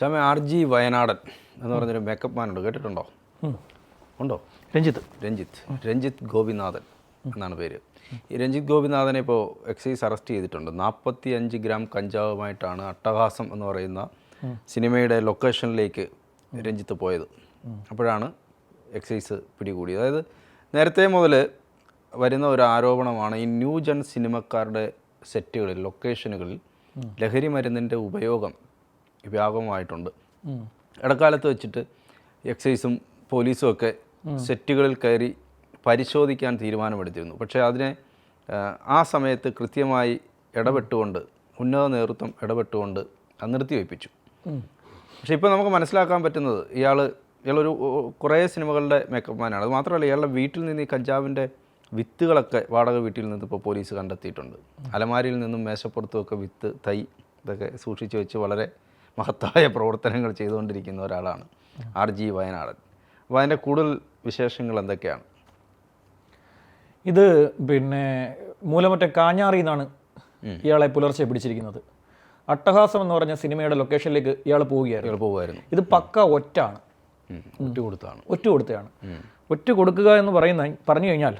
ക്ഷമ RG വയനാടൻ എന്ന് പറഞ്ഞൊരു മേക്കപ്പ് മാനുണ്ട്, കേട്ടിട്ടുണ്ടോ? ഉണ്ടോ? രഞ്ജിത്ത് ഗോപിനാഥൻ എന്നാണ് പേര്. ഈ രഞ്ജിത്ത് ഗോപിനാഥനെ ഇപ്പോൾ എക്സൈസ് അറസ്റ്റ് ചെയ്തിട്ടുണ്ട്. 45 ഗ്രാം കഞ്ചാവുമായിട്ടാണ് അട്ടഹാസം എന്ന് പറയുന്ന സിനിമയുടെ ലൊക്കേഷനിലേക്ക് രഞ്ജിത്ത് പോയത്. അപ്പോഴാണ് എക്സൈസ് പിടികൂടിയത്. അതായത് നേരത്തെ മുതൽ വരുന്ന ഒരു ആരോപണമാണ് ഈ ന്യൂ ജൻ സിനിമക്കാരുടെ സെറ്റുകളിൽ, ലൊക്കേഷനുകളിൽ ലഹരി മരുന്നിൻ്റെ ഉപയോഗം വ്യാപകമായിട്ടുണ്ട്. ഇടക്കാലത്ത് വെച്ചിട്ട് എക്സൈസും പോലീസും ഒക്കെ സെറ്റുകളിൽ കയറി പരിശോധിക്കാൻ തീരുമാനമെടുത്തിരുന്നു. പക്ഷേ അതിനെ ആ സമയത്ത് കൃത്യമായി ഇടപെട്ടുകൊണ്ട്, ഉന്നത നേതൃത്വം ഇടപെട്ടുകൊണ്ട് അത് നിർത്തിവെപ്പിച്ചു. പക്ഷേ ഇപ്പോൾ നമുക്ക് മനസ്സിലാക്കാൻ പറ്റുന്നത് ഇയാളൊരു കുറേ സിനിമകളുടെ മേക്കപ്പ് മാനാണ്. അത് മാത്രമല്ല, ഇയാളുടെ വീട്ടിൽ നിന്ന് ഈ കഞ്ചാവിൻ്റെ വിത്തുകളൊക്കെ വാടക വീട്ടിൽ നിന്ന് ഇപ്പോൾ പോലീസ് കണ്ടെത്തിയിട്ടുണ്ട്. അലമാരിയിൽ നിന്നും മേശപ്പുറത്തുമൊക്കെ വിത്ത്, തൈ ഇതൊക്കെ സൂക്ഷിച്ചു വെച്ച് വളരെ മഹത്തായ പ്രവർത്തനങ്ങൾ ചെയ്തുകൊണ്ടിരിക്കുന്ന ഒരാളാണ് RG വയനാടൻ. അപ്പോൾ അതിൻ്റെ കൂടുതൽ വിശേഷങ്ങൾ എന്തൊക്കെയാണ്? ഇത് മൂലമറ്റം കാഞ്ഞാറിൽ നിന്നാണ് ഇയാളെ പുലർച്ചെ പിടിച്ചിരിക്കുന്നത്. അട്ടഹാസം എന്ന് പറഞ്ഞ സിനിമയുടെ ലൊക്കേഷനിലേക്ക് ഇയാൾ പോവുകയായിരുന്നു. ഇത് പക്ക ഒറ്റാണ്, ഒറ്റ കൊടുത്തതാണ്. ഒറ്റ കൊടുക്കുക എന്ന് പറഞ്ഞു കഴിഞ്ഞാൽ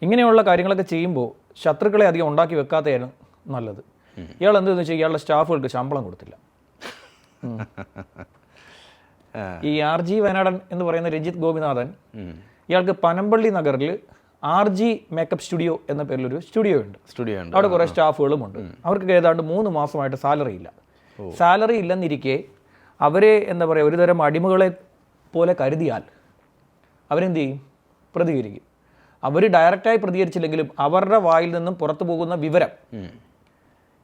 ഇങ്ങനെയുള്ള കാര്യങ്ങളൊക്കെ ചെയ്യുമ്പോൾ ശത്രുക്കളെ അധികം ഉണ്ടാക്കി വെക്കാത്തതാണ് നല്ലത്. ഇയാൾ എന്തെന്ന് വെച്ചാൽ ഇയാളുടെ സ്റ്റാഫുകൾക്ക് ശമ്പളം കൊടുത്തില്ല. ഈ RG വയനാടൻ എന്ന് പറയുന്ന രഞ്ജിത്ത് ഗോപിനാഥൻ, ഇയാൾക്ക് പനമ്പള്ളി നഗറിൽ RG മേക്കപ്പ് സ്റ്റുഡിയോ എന്ന പേരിലൊരു സ്റ്റുഡിയോ ഉണ്ട്. അവിടെ കുറേ സ്റ്റാഫുകളുമുണ്ട്. അവർക്ക് ഏതാണ്ട് 3 മാസമായിട്ട് സാലറി ഇല്ലെന്നിരിക്കെ അവരെ എന്താ പറയുക, ഒരു തരം അടിമകളെ പോലെ കരുതിയാൽ അവരെന്ത് ചെയ്യും? പ്രതികരിക്കും. അവർ ഡയറക്റ്റായി പ്രതികരിച്ചില്ലെങ്കിലും അവരുടെ വായിൽ നിന്നും പുറത്തു പോകുന്ന വിവരം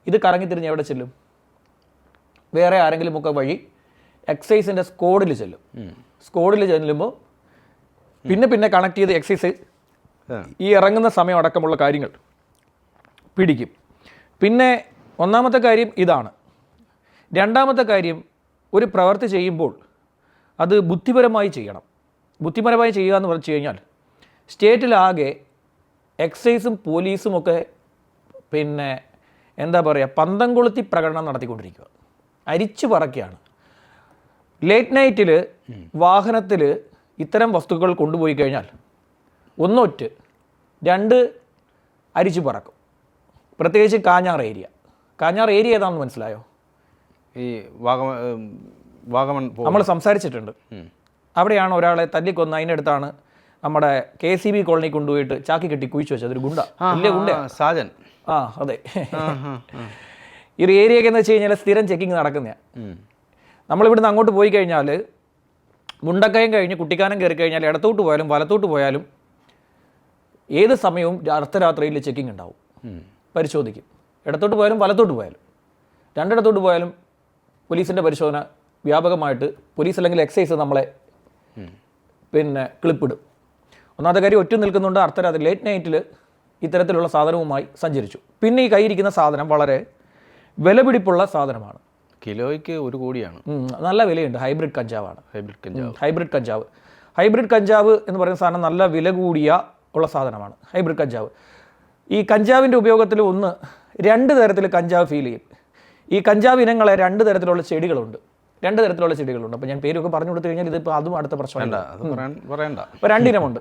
ഇത് കറങ്ങിത്തിരിഞ്ഞ് എവിടെ ചെല്ലും? വേറെ ആരെങ്കിലുമൊക്കെ വഴി എക്സൈസിൻ്റെ സ്ക്വാഡിൽ ചെല്ലും. സ്ക്വാഡിൽ ചെല്ലുമ്പോൾ പിന്നെ കണക്ട് ചെയ്ത് എക്സൈസ് ഈ ഇറങ്ങുന്ന സമയം അടക്കമുള്ള കാര്യങ്ങൾ പിടിക്കും. പിന്നെ ഒന്നാമത്തെ കാര്യം ഇതാണ്. രണ്ടാമത്തെ കാര്യം, ഒരു പ്രവൃത്തി ചെയ്യുമ്പോൾ അത് ബുദ്ധിപരമായി ചെയ്യണം. ബുദ്ധിപരമായി ചെയ്യുക എന്ന് പറഞ്ഞു കഴിഞ്ഞാൽ സ്റ്റേറ്റിലാകെ എക്സൈസും പോലീസും ഒക്കെ എന്താ പറയുക, പന്തം കൊളുത്തി പ്രകടനം നടത്തിക്കൊണ്ടിരിക്കുക, അരിച്ചു പറക്കുകയാണ്. ലേറ്റ് നൈറ്റിൽ വാഹനത്തിൽ ഇത്തരം വസ്തുക്കൾ കൊണ്ടുപോയി കഴിഞ്ഞാൽ 1 2 അരിച്ചു പറക്കും. പ്രത്യേകിച്ച് കാഞ്ഞാർ ഏരിയ ഏതാണെന്ന് മനസ്സിലായോ? ഈ വാഗമൺ നമ്മൾ സംസാരിച്ചിട്ടുണ്ട്. അവിടെയാണ് ഒരാളെ തല്ലിക്കൊന്ന്. അതിനടുത്താണ് നമ്മുടെ KCB കോളനി കൊണ്ടുപോയിട്ട് ചാക്കി കെട്ടി കുഴിച്ചു വെച്ചത്. അതൊരു വലിയ ഗുണ്ട, സാജൻ. അതെ. ഈ ഒരു ഏരിയയൊക്കെ എന്ന് വെച്ച് കഴിഞ്ഞാൽ സ്ഥിരം ചെക്കിങ് നടക്കുന്നതാണ്. നമ്മളിവിടുന്ന് അങ്ങോട്ട് പോയി കഴിഞ്ഞാൽ മുണ്ടക്കയം കഴിഞ്ഞ് കുട്ടിക്കാനം കയറി കഴിഞ്ഞാൽ ഇടത്തോട്ട് പോയാലും വലത്തോട്ട് പോയാലും ഏത് സമയവും അർദ്ധരാത്രിയിൽ ചെക്കിങ് ഉണ്ടാവും, പരിശോധിക്കും. ഇടത്തോട്ട് പോയാലും വലത്തോട്ട് പോയാലും, രണ്ടിടത്തോട്ട് പോയാലും പോലീസിൻ്റെ പരിശോധന വ്യാപകമായിട്ട്. പോലീസ് അല്ലെങ്കിൽ എക്സൈസ് നമ്മളെ ക്ലിപ്പിടും. ഒന്നാമത്തെ കാര്യം, ഒറ്റ നിൽക്കുന്നുണ്ട്. അർദ്ധരാത്രി ലേറ്റ് നൈറ്റിൽ ഇത്തരത്തിലുള്ള സാധനവുമായി സഞ്ചരിച്ചു. പിന്നെ ഈ കയ്യിരിക്കുന്ന സാധനം വളരെ വിലപിടിപ്പുള്ള സാധനമാണ്. കിലോയ്ക്ക് 1 കോടിയാണ്. നല്ല വിലയുണ്ട്. ഹൈബ്രിഡ് കഞ്ചാവ് എന്ന് പറയുന്ന സാധനം നല്ല വില കൂടിയ ഉള്ള സാധനമാണ് ഹൈബ്രിഡ് കഞ്ചാവ്. ഈ കഞ്ചാവിൻ്റെ ഉപയോഗത്തിൽ 2 തരത്തിൽ കഞ്ചാവ് ഫീൽ ചെയ്യും. ഈ കഞ്ചാവ് ഇനങ്ങളെ 2 തരത്തിലുള്ള ചെടികളുണ്ട്. അപ്പോൾ ഞാൻ പേരൊക്കെ പറഞ്ഞു കൊടുത്തു കഴിഞ്ഞാൽ ഇതിപ്പോൾ അതും അടുത്ത പ്രശ്നമല്ല. ഇപ്പോൾ 2 ഇനമുണ്ട്.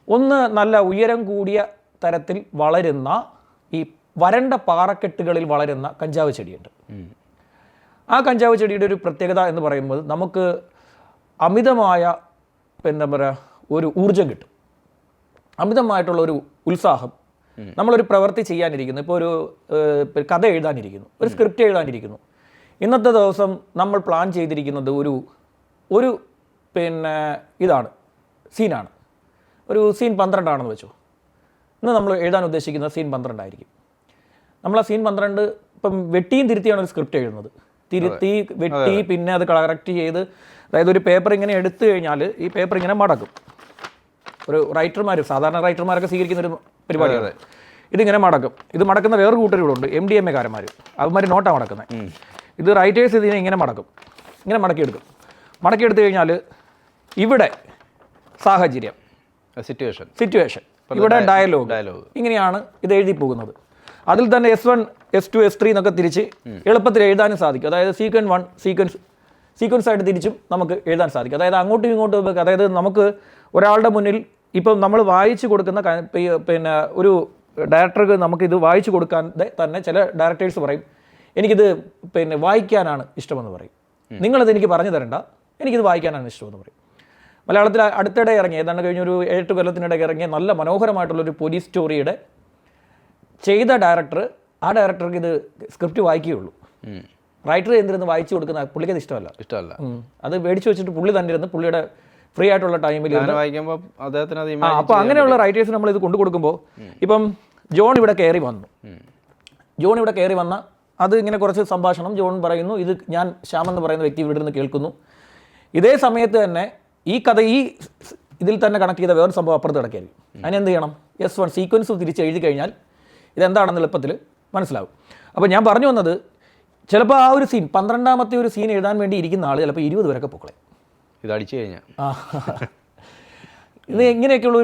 ഒന്ന് നല്ല ഉയരം കൂടിയ തരത്തിൽ വളരുന്ന ഈ വരണ്ട പാറക്കെട്ടുകളിൽ വളരുന്ന കഞ്ചാവ് ചെടിയുണ്ട്. ആ കഞ്ചാവ് ചെടിയുടെ ഒരു പ്രത്യേകത എന്ന് പറയുമ്പോൾ നമുക്ക് അമിതമായ എന്താ പറയുക, ഒരു ഊർജം കിട്ടും, അമിതമായിട്ടുള്ള ഒരു ഉത്സാഹം. നമ്മളൊരു പ്രവൃത്തി ചെയ്യാനിരിക്കുന്നു, ഇപ്പോൾ ഒരു കഥ എഴുതാനിരിക്കുന്നു, ഒരു സ്ക്രിപ്റ്റ് എഴുതാനിരിക്കുന്നു. ഇന്നത്തെ ദിവസം നമ്മൾ പ്ലാൻ ചെയ്തിരിക്കുന്നത് ഒരു ഇതാണ്, സീനാണ്. ഒരു സീൻ 12 ആണെന്ന് വെച്ചോ. ഇന്ന് നമ്മൾ എഴുതാൻ ഉദ്ദേശിക്കുന്ന സീൻ 12 ആയിരിക്കും. നമ്മൾ ആ സീൻ 12 ഇപ്പം വെട്ടിയും തിരുത്തിയാണ് ഒരു സ്ക്രിപ്റ്റ് എഴുതുന്നത്. തിരുത്തി വെട്ടി പിന്നെ അത് കറക്റ്റ് ചെയ്ത്, അതായത് ഒരു പേപ്പർ ഇങ്ങനെ എടുത്തു കഴിഞ്ഞാൽ ഈ പേപ്പർ ഇങ്ങനെ മടക്കും. ഒരു സാധാരണ റൈറ്റർമാരൊക്കെ സ്വീകരിക്കുന്ന ഒരു പരിപാടിയാണ്. ഇതിങ്ങനെ മടക്കും. ഇത് മടക്കുന്ന വേറൊരു കൂട്ടരുകളുണ്ട്, MDMA-കാരന്മാർ. അവന്മാർ നോട്ടാണ് മടക്കുന്നത്. ഇത് റൈറ്റേഴ്സ് ഇതിനെ ഇങ്ങനെ മടക്കും, ഇങ്ങനെ മടക്കിയെടുത്ത് കഴിഞ്ഞാൽ ഇവിടെ സാഹചര്യം, സിറ്റുവേഷൻ, ഇവിടെ ഡയലോഗ്, ഇങ്ങനെയാണ് ഇത് എഴുതി പോകുന്നത്. അതിൽ തന്നെ S1, S2, S3 എന്നൊക്കെ തിരിച്ച് എളുപ്പത്തിൽ എഴുതാനും സാധിക്കും. അതായത് സീക്വൻസ് 1, സീക്വൻസ് ആയിട്ട് തിരിച്ചും നമുക്ക് എഴുതാൻ സാധിക്കും. അതായത് അങ്ങോട്ടും ഇങ്ങോട്ടും, അതായത് നമുക്ക് ഒരാളുടെ മുന്നിൽ ഇപ്പം നമ്മൾ വായിച്ചു കൊടുക്കുന്ന പിന്നെ ഒരു ഡയറക്ടർക്ക് നമുക്കിത് വായിച്ചു കൊടുക്കാൻ തന്നെ ചില ഡയറക്ടേഴ്സ് പറയും എനിക്കിത് പിന്നെ വായിക്കാനാണ് ഇഷ്ടമെന്ന് പറയും. നിങ്ങളത് എനിക്ക് പറഞ്ഞു തരണ്ട, എനിക്കിത് വായിക്കാനാണ് ഇഷ്ടമെന്ന് പറയും. മലയാളത്തിൽ അടുത്തിടെ ഇറങ്ങിയ, ഏതാണ്ട് കഴിഞ്ഞൊരു 7 കൊല്ലത്തിനിടയ്ക്ക് ഇറങ്ങിയ നല്ല മനോഹരമായിട്ടുള്ളൊരു പോലീസ് സ്റ്റോറിയുടെ ചെയ്ത ഡയറക്ടർ, ആ ഡയറക്ടർക്ക് ഇത് സ്ക്രിപ്റ്റ് വായിക്കുകയുള്ളൂ. റൈറ്റർ എന്തിരുന്ന് വായിച്ചു കൊടുക്കുന്ന പുള്ളിക്ക് അത് ഇഷ്ടമല്ല. അത് മേടിച്ച് വെച്ചിട്ട് പുള്ളി തന്നെ ഇരുന്ന് പുള്ളിയുടെ ഫ്രീ ആയിട്ടുള്ള ടൈമിൽ അപ്പോൾ അങ്ങനെയുള്ള റൈറ്റേഴ്സ് നമ്മൾ ഇത് കൊണ്ടു കൊടുക്കുമ്പോൾ, ഇപ്പം ജോൺ ഇവിടെ കയറി വന്ന അത് ഇങ്ങനെ കുറച്ച് സംഭാഷണം ജോൺ പറയുന്നു, ഇത് ഞാൻ ശ്യാം എന്ന് പറയുന്ന വ്യക്തി ഇവിടെ നിന്ന് കേൾക്കുന്നു. ഇതേ സമയത്ത് തന്നെ ഈ കഥ ഈ ഇതിൽ തന്നെ കണക്ട് ചെയ്ത വേറൊരു സംഭവം അപ്പുറത്ത് കിടക്കുകയായിരിക്കും. അതിനെന്ത് ചെയ്യണം? S1 സീക്വൻസ് തിരിച്ച് എഴുതി കഴിഞ്ഞാൽ ഇതെന്താണെന്ന് എളുപ്പത്തിൽ മനസ്സിലാവും. അപ്പോൾ ഞാൻ പറഞ്ഞു വന്നത്, ചിലപ്പോൾ ആ ഒരു സീൻ 12ാമത്തെ ഒരു സീൻ എഴുതാൻ വേണ്ടി ഇരിക്കുന്ന ആൾ ചിലപ്പോൾ 20 വരെയൊക്കെ പൊക്കളെ ഇത് അടിച്ചു കഴിഞ്ഞാൽ ഇത് ഇങ്ങനെയൊക്കെയുള്ള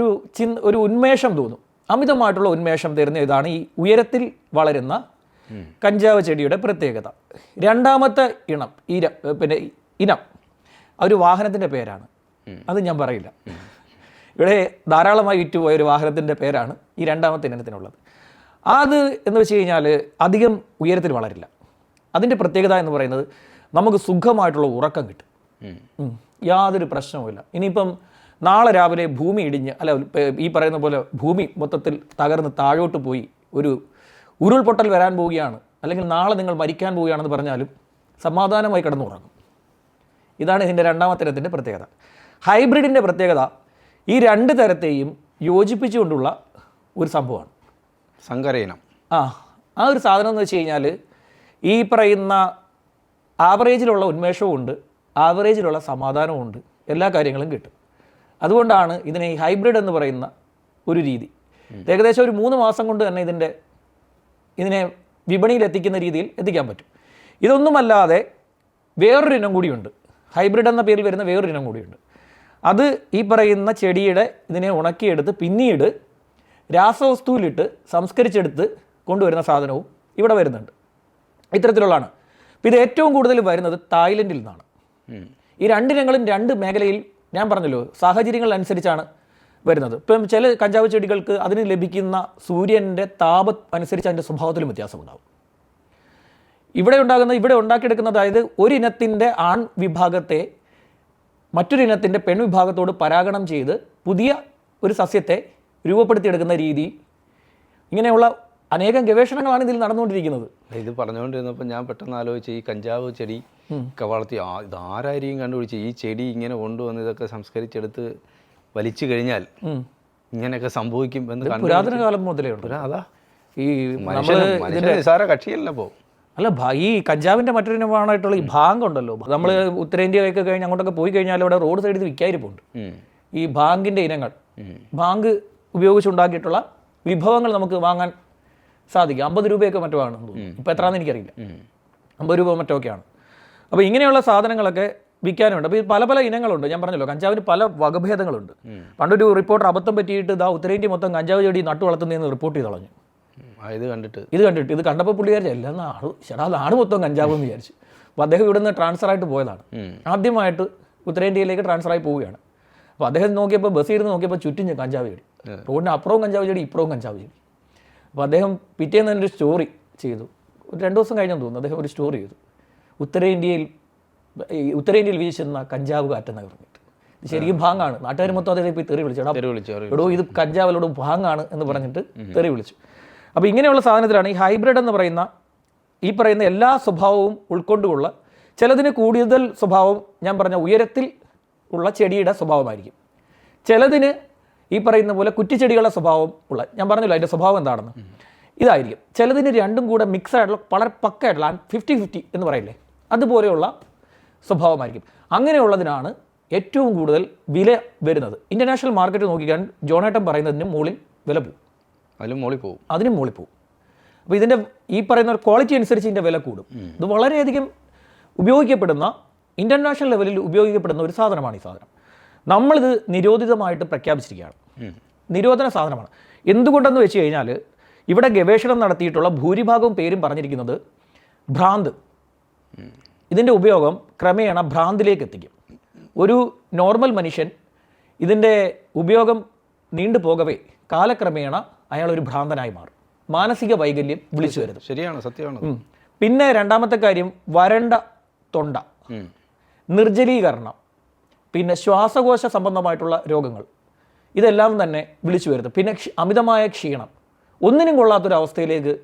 ഒരു ഉന്മേഷം തോന്നും. അമിതമായിട്ടുള്ള ഉന്മേഷം തരുന്ന ഇതാണ് ഈ ഉയരത്തിൽ വളരുന്ന കഞ്ചാവ് ചെടിയുടെ പ്രത്യേകത. രണ്ടാമത്തെ ഇനം ഒരു വാഹനത്തിൻ്റെ പേരാണ്, അത് ഞാൻ പറയില്ല. ഇവിടെ ധാരാളമായി വിറ്റുപോയ ഒരു വാഹനത്തിൻ്റെ പേരാണ് ഈ രണ്ടാമത്തെ ഇനത്തിനുള്ളത്. അത് എന്ന് വെച്ച് കഴിഞ്ഞാൽ അധികം ഉയരത്തിൽ വളരില്ല. അതിൻ്റെ പ്രത്യേകത എന്ന് പറയുന്നത് നമുക്ക് സുഖമായിട്ടുള്ള ഉറക്കം കിട്ടും, യാതൊരു പ്രശ്നവുമില്ല. ഇനിയിപ്പം നാളെ രാവിലെ ഭൂമി ഇടിഞ്ഞ് ഈ പറയുന്ന പോലെ ഭൂമി മൊത്തത്തിൽ തകർന്ന് താഴോട്ട് പോയി ഒരു ഉരുൾപൊട്ടൽ വരാൻ പോവുകയാണ്, അല്ലെങ്കിൽ നാളെ നിങ്ങൾ മരിക്കാൻ പോവുകയാണെന്ന് പറഞ്ഞാലും സമാധാനമായി കിടന്നുറങ്ങും. ഇതാണ് ഇതിൻ്റെ രണ്ടാമത്തെ ഇനത്തിൻ്റെ പ്രത്യേകത. ഹൈബ്രിഡിൻ്റെ പ്രത്യേകത ഈ 2 തരത്തെയും യോജിപ്പിച്ചുകൊണ്ടുള്ള ഒരു സംഭവമാണ്. സങ്കരയിനം. ആ ഒരു സാധനം എന്ന് വെച്ച് കഴിഞ്ഞാൽ ഈ പറയുന്ന ആവറേജിലുള്ള ഉന്മേഷവും ഉണ്ട്, ആവറേജിലുള്ള സമാധാനവും ഉണ്ട്, എല്ലാ കാര്യങ്ങളും കിട്ടും. അതുകൊണ്ടാണ് ഇതിനെ ഈ ഹൈബ്രിഡ് എന്ന് പറയുന്ന ഒരു രീതി ഏകദേശം ഒരു 3 മാസം കൊണ്ട് തന്നെ ഇതിനെ വിപണിയിൽ എത്തിക്കുന്ന രീതിയിൽ എത്തിക്കാൻ പറ്റും. ഇതൊന്നുമല്ലാതെ വേറൊരു ഇനം കൂടിയുണ്ട്, ഹൈബ്രിഡ് എന്ന പേരിൽ വരുന്ന വേറൊരു ഇനം കൂടിയുണ്ട്. അത് ഈ പറയുന്ന ചെടിയുടെ ഇതിനെ ഉണക്കിയെടുത്ത് പിന്നീട് രാസവസ്തുവിലിട്ട് സംസ്കരിച്ചെടുത്ത് കൊണ്ടുവരുന്ന സാധനവും ഇവിടെ വരുന്നുണ്ട്. ഇത്തരത്തിലുള്ളതാണ്. അപ്പോൾ ഇത് ഏറ്റവും കൂടുതൽ വരുന്നത് തായ്ലൻഡിൽ നിന്നാണ്. ഈ 2 ഇനങ്ങളും 2 മേഖലയിൽ ഞാൻ പറഞ്ഞല്ലോ സാഹചര്യങ്ങൾ അനുസരിച്ചാണ് വരുന്നത്. ഇപ്പം ചില കഞ്ചാവ് ചെടികൾക്ക് അതിന് ലഭിക്കുന്ന സൂര്യൻ്റെ താപം അനുസരിച്ച് അതിൻ്റെ സ്വഭാവത്തിലും വ്യത്യാസമുണ്ടാകും. ഇവിടെ ഉണ്ടാക്കിയെടുക്കുന്ന, അതായത് ഒരു ഇനത്തിൻ്റെ ആൺ വിഭാഗത്തെ മറ്റൊരു ഇനത്തിൻ്റെ പെൺവിഭാഗത്തോട് പരാഗണം ചെയ്ത് പുതിയ ഒരു സസ്യത്തെ രൂപപ്പെടുത്തിയെടുക്കുന്ന രീതി, ഇങ്ങനെയുള്ള അനേകം ഗവേഷണങ്ങളാണ് ഇതിൽ നടന്നുകൊണ്ടിരിക്കുന്നത്. ഇത് പറഞ്ഞുകൊണ്ടിരുന്നപ്പോൾ ഞാൻ പെട്ടെന്ന് ആലോചിച്ച്, ഈ കഞ്ചാവ് ചെടി വളർത്തി ഇതാരായിരിക്കും കണ്ടുപിടിച്ച് ഈ ചെടി ഇങ്ങനെ കൊണ്ടുവന്ന് ഇതൊക്കെ സംസ്കരിച്ചെടുത്ത് വലിച്ചു കഴിഞ്ഞാൽ ഇങ്ങനെയൊക്കെ സംഭവിക്കും എന്ന് പുരാതന കാലം മുതലേ ഉണ്ട്. അതാ ഈ നിസാര കക്ഷിയല്ലപ്പോൾ. അല്ല, ഈ കഞ്ചാവിൻ്റെ മറ്റൊരു ഇനമായിട്ടുള്ള ഈ ഭാങ് ഉണ്ടല്ലോ, നമ്മൾ ഉത്തരേന്ത്യയൊക്കെ കഴിഞ്ഞ് അങ്ങോട്ടൊക്കെ പോയി കഴിഞ്ഞാൽ ഇവിടെ റോഡ് സൈഡിൽ വിൽക്കായിരിപ്പുണ്ട് ഈ ഭാങ്കിൻ്റെ ഇനങ്ങൾ. ഭാങ്ക് ഉപയോഗിച്ചുണ്ടാക്കിയിട്ടുള്ള വിഭവങ്ങൾ നമുക്ക് വാങ്ങാൻ സാധിക്കും. 50 രൂപയൊക്കെ മറ്റോ ആണെന്ന് തോന്നുന്നു, ഇപ്പോൾ എത്രയാണെന്ന് എനിക്കറിയില്ല, 50 രൂപ മറ്റോ ഒക്കെയാണ്. അപ്പോൾ ഇങ്ങനെയുള്ള സാധനങ്ങളൊക്കെ വിൽക്കാനുണ്ട്. അപ്പോൾ ഈ പല ഇനങ്ങളുണ്ട്. ഞാൻ പറഞ്ഞല്ലോ കഞ്ചാവിന് പല വകഭേദങ്ങളുണ്ട്. പണ്ടൊരു റിപ്പോർട്ടർ അബദ്ധം പറ്റിയിട്ട് ഉത്തരേന്ത്യ മൊത്തം കഞ്ചാവ് ചെടി നട്ടു വളർത്തുന്നതെന്ന് റിപ്പോർട്ട് ചെയ്ത് കളഞ്ഞു. ഇത് കണ്ടപ്പോൾ പുള്ളി വിചാരിച്ചു എല്ലാം നാട് മൊത്തം കഞ്ചാവ് എന്ന് വിചാരിച്ചു. അപ്പോൾ അദ്ദേഹം ഇവിടെ നിന്ന് ട്രാൻസ്ഫറായിട്ട് പോയതാണ്, ആദ്യമായിട്ട് ഉത്തരേന്ത്യയിലേക്ക് ട്രാൻസ്ഫറായി പോവുകയാണ്. അപ്പോൾ അദ്ദേഹം നോക്കിയപ്പോൾ ബസ്സിൽ ഇരുന്ന് നോക്കിയപ്പോൾ ചുറ്റും കഞ്ചാവ് ചെടി, റോഡിന് അപ്പുറവും കഞ്ചാവ് ചെടി ഇപ്പുറവും കഞ്ചാവ് ചെടി. അപ്പോൾ അദ്ദേഹം പിറ്റേന്ന് തന്നെ ഒരു സ്റ്റോറി ചെയ്തു. 2 ദിവസം കഴിഞ്ഞെന്ന് തോന്നുന്നു അദ്ദേഹം ഒരു സ്റ്റോറി ചെയ്തു, ഉത്തരേന്ത്യയിൽ വീശുന്ന കഞ്ചാവ് കാറ്റെന്ന് പറഞ്ഞിട്ട്. ശരിക്കും ഭാങ്ങാണ്. നാട്ടുകാർ മൊത്തം അദ്ദേഹം ഇപ്പോൾ തെറി വിളിച്ചു, എടോ ഇത് കഞ്ചാവിലോട് ഭാങ്ങാണ് എന്ന് പറഞ്ഞിട്ട് തെറി വിളിച്ചു. അപ്പോൾ ഇങ്ങനെയുള്ള സാധനത്തിലാണ് ഈ ഹൈബ്രിഡ് എന്ന് പറയുന്ന ഈ പറയുന്ന എല്ലാ സ്വഭാവവും ഉൾക്കൊണ്ടുള്ള, ചിലതിന് കൂടുതൽ സ്വഭാവം ഞാൻ പറഞ്ഞ ഉയരത്തിൽ ഉള്ള ചെടിയുടെ സ്വഭാവമായിരിക്കും, ചിലതിന് ഈ പറയുന്ന പോലെ കുറ്റിച്ചെടികളുടെ സ്വഭാവം ഉള്ള, ഞാൻ പറഞ്ഞല്ലോ അതിൻ്റെ സ്വഭാവം എന്താണെന്ന്, ഇതായിരിക്കും. ചിലതിന് രണ്ടും കൂടെ മിക്സ് ആയിട്ടുള്ള വളരെ പക്കായിട്ടുള്ള 50-50 എന്ന് പറയില്ലേ, അതുപോലെയുള്ള സ്വഭാവമായിരിക്കും. അങ്ങനെയുള്ളതിനാണ് ഏറ്റവും കൂടുതൽ വില വരുന്നത്. ഇൻ്റർനാഷണൽ മാർക്കറ്റ് നോക്കിക്കാൻ ജോണേട്ടൻ പറയുന്നതിന് മുകളിൽ വില പോകും, അതിനും മുകളിൽ പോകും. അപ്പോൾ ഇതിൻ്റെ ഈ പറയുന്ന ക്വാളിറ്റി അനുസരിച്ച് ഇതിൻ്റെ വില കൂടും. ഇത് വളരെയധികം ഉപയോഗിക്കപ്പെടുന്ന, ഇൻ്റർനാഷണൽ ലെവലിൽ ഉപയോഗിക്കപ്പെടുന്ന ഒരു സാധനമാണ് ഈ സാധനം. നമ്മളിത് നിരോധിതമായിട്ട് പ്രഖ്യാപിച്ചിരിക്കുകയാണ്, നിരോധന സാധനമാണ്. എന്തുകൊണ്ടെന്ന് വെച്ച് കഴിഞ്ഞാൽ ഇവിടെ ഗവേഷണം നടത്തിയിട്ടുള്ള ഭൂരിഭാഗവും പേരും പറഞ്ഞിരിക്കുന്നത് ഭ്രാന്ത്, ഇതിൻ്റെ ഉപയോഗം ക്രമേണ ഭ്രാന്തിലേക്ക് എത്തിക്കും. ഒരു നോർമൽ മനുഷ്യൻ ഇതിൻ്റെ ഉപയോഗം നീണ്ടു പോകവേ കാലക്രമേണ അയാളൊരു ഭ്രാന്തനായി മാറും, മാനസിക വൈകല്യം വിളിച്ചു വരുന്നത്. ശരിയാണ്, സത്യമാണ്. പിന്നെ രണ്ടാമത്തെ കാര്യം വരണ്ട തൊണ്ട, നിർജ്ജലീകരണം, പിന്നെ ശ്വാസകോശ സംബന്ധമായിട്ടുള്ള രോഗങ്ങൾ, ഇതെല്ലാം തന്നെ വിളിച്ചു വരുന്നത്. പിന്നെ അമിതമായ ക്ഷീണം, ഒന്നിനും കൊള്ളാത്തൊരവസ്ഥയിലേക്ക്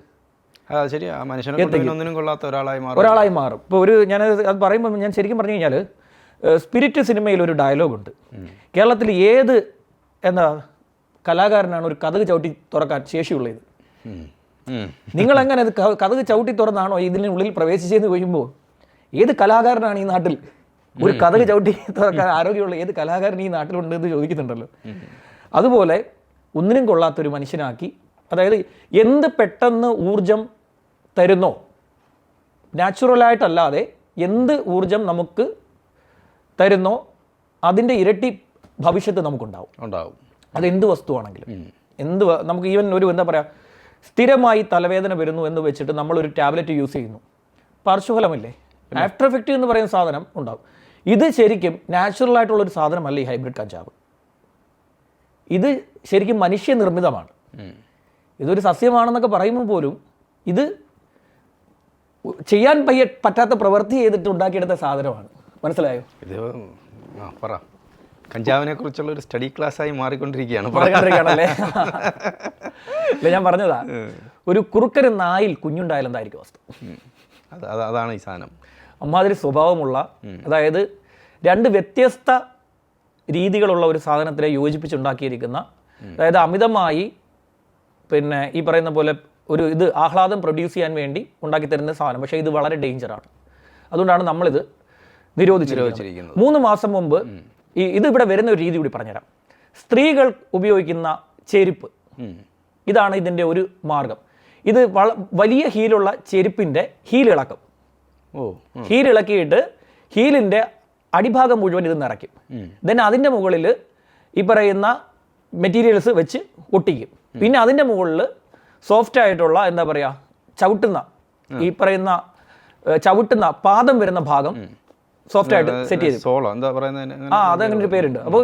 ശരിയാ, മനുഷ്യനെ കൊള്ളാത്ത ഒരാളായി മാറും. ഇപ്പോൾ ഞാൻ അത് പറയുമ്പോൾ ഞാൻ ശരിക്കും പറഞ്ഞു കഴിഞ്ഞാൽ സ്പിരിറ്റ് സിനിമയിൽ ഒരു ഡയലോഗുണ്ട്, കേരളത്തിൽ ഏത് കലാകാരനാണ് ഒരു കതക് ചവിട്ടി തുറക്കാൻ ശേഷിയുള്ളത്? നിങ്ങളെങ്ങനെ അത് കതക് ചവിട്ടി തുറന്നാണോ ഇതിനുള്ളിൽ പ്രവേശിച്ചതെന്ന് ചോദിക്കുമ്പോൾ ഏത് കലാകാരനാണ് ഈ നാട്ടിൽ ഒരു കതക് ചവിട്ടി തുറക്കാൻ ആരോഗ്യമുള്ള ഏത് കലാകാരൻ ഈ നാട്ടിലുണ്ട് എന്ന് ചോദിക്കുന്നുണ്ടല്ലോ. അതുപോലെ ഒന്നിനും കൊള്ളാത്തൊരു മനുഷ്യനാക്കി, അതായത് എന്ത് പെട്ടെന്ന് ഊർജം തരുന്നോ, നാച്ചുറലായിട്ടല്ലാതെ എന്ത് ഊർജം നമുക്ക് തരുന്നോ അതിൻ്റെ ഇരട്ടി ഭവിഷ്യത്ത് നമുക്കുണ്ടാവും. അതെന്ത് വസ്തുവാണെങ്കിലും, നമുക്ക് ഈവൻ ഒരു എന്താ പറയുക, സ്ഥിരമായി തലവേദന വരുന്നു എന്ന് വെച്ചിട്ട് നമ്മളൊരു ടാബ്ലറ്റ് യൂസ് ചെയ്യുന്നു, പാർശ്വഫലമില്ലേ, ആഫ്റ്റർ എഫക്റ്റ് എന്ന് പറയുന്ന സാധനം ഉണ്ടാവും. ഇത് ശരിക്കും നാച്ചുറൽ ആയിട്ടുള്ളൊരു സാധനമല്ല ഈ ഹൈബ്രിഡ് കഞ്ചാവ്. ഇത് ശരിക്കും മനുഷ്യനിർമ്മിതമാണ്. ഇതൊരു സസ്യമാണെന്നൊക്കെ പറയുമ്പോൾ പോലും ഇത് ചെയ്യാൻ പറ്റാത്ത പ്രവൃത്തി ചെയ്തിട്ട് ഉണ്ടാക്കിയെടുത്ത സാധനമാണ്. മനസ്സിലായോ? ഇത് പറ, കഞ്ചാവിനെ കുറിച്ചുള്ള ഒരു സ്റ്റഡി ക്ലാസ്സായി മാറിക്കൊണ്ടിരിക്കുകയാണ്. ഞാൻ പറഞ്ഞതാ, ഒരു കുറുക്കന് നായിൽ കുഞ്ഞുണ്ടായാൽ എന്തായിരിക്കും അവസ്ഥ? അതാണ് ഈ സാധനം. അമ്മാതിരി സ്വഭാവമുള്ള, അതായത് രണ്ട് വ്യത്യസ്ത രീതികളുള്ള ഒരു സാധനത്തിനെ യോജിപ്പിച്ചുണ്ടാക്കിയിരിക്കുന്ന, അതായത് അമിതമായി പിന്നെ ഈ പറയുന്ന പോലെ ഒരു ആഹ്ലാദം പ്രൊഡ്യൂസ് ചെയ്യാൻ വേണ്ടി ഉണ്ടാക്കി തരുന്ന സാധനം. പക്ഷേ ഇത് വളരെ ഡേഞ്ചറാണ്. അതുകൊണ്ടാണ് നമ്മളിത് നിരോധിച്ചിരിക്കുന്നത്. 3 മാസം മുമ്പ് ഇത് ഇവിടെ വരുന്ന ഒരു രീതി കൂടി പറഞ്ഞുതരാം. സ്ത്രീകൾ ഉപയോഗിക്കുന്ന ചെരുപ്പ്, ഇതാണ് ഇതിൻ്റെ ഒരു മാർഗം. ഇത് വലിയ ഹീലുള്ള ചെരുപ്പിൻ്റെ ഹീലിളക്കും. ഹീലിളക്കിയിട്ട് ഹീലിൻ്റെ അടിഭാഗം മുഴുവൻ ഇത് നിറയ്ക്കും. ദെൻ അതിൻ്റെ മുകളിൽ ഈ പറയുന്ന മെറ്റീരിയൽസ് വെച്ച് ഒട്ടിക്കും. പിന്നെ അതിൻ്റെ മുകളിൽ സോഫ്റ്റ് ആയിട്ടുള്ള എന്താ പറയുക, ഈ പറയുന്ന ചവിട്ടുന്ന പാദം വരുന്ന ഭാഗം സോഫ്റ്റ് ആയിട്ട് സെറ്റ് ചെയ്ത്, അതങ്ങനെ ഒരു പേരുണ്ട്. അപ്പോൾ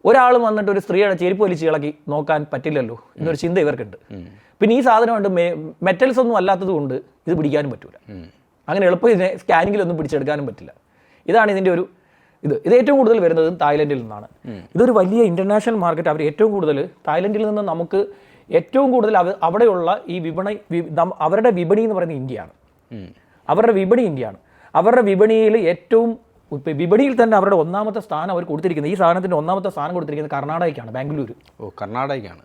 ഒരാൾ വന്നിട്ട് ഒരു സ്ത്രീയുടെ ചെരുപ്പ് വലിച്ച് ഇളക്കി നോക്കാൻ പറ്റില്ലല്ലോ എന്നൊരു ചിന്ത ഇവർക്കുണ്ട്. പിന്നെ ഈ സാധനമുണ്ട് മെറ്റൽസ് ഒന്നും അല്ലാത്തത് കൊണ്ട് ഇത് പിടിക്കാനും പറ്റൂല. അങ്ങനെ എളുപ്പം ഇതിനെ സ്കാനിങ്ങിലൊന്നും പിടിച്ചെടുക്കാനും പറ്റില്ല. ഇതാണ് ഇതിൻ്റെ ഒരു ഇത് ഏറ്റവും കൂടുതൽ വരുന്നത് തായ്ലൻഡിൽ നിന്നാണ്. ഇതൊരു വലിയ ഇൻ്റർനാഷണൽ മാർക്കറ്റ്. അവർ ഏറ്റവും കൂടുതൽ തായ്ലൻഡിൽ നിന്ന് നമുക്ക് ഏറ്റവും കൂടുതൽ അവിടെയുള്ള ഈ അവരുടെ വിപണി എന്ന് പറയുന്നത് ഇന്ത്യയാണ്. അവരുടെ വിപണി ഇന്ത്യയാണ്. അവരുടെ വിപണിയിൽ ഏറ്റവും വിപണിയിൽ തന്നെ അവരുടെ ഒന്നാമത്തെ സ്ഥാനം അവർ കൊടുത്തിരിക്കുന്നത്, ഈ സാധനത്തിൻ്റെ ഒന്നാമത്തെ സ്ഥാനം കൊടുത്തിരിക്കുന്നത് കർണാടകയ്ക്കാണ്, ബാംഗ്ലൂർ. കർണാടകയ്ക്കാണ്.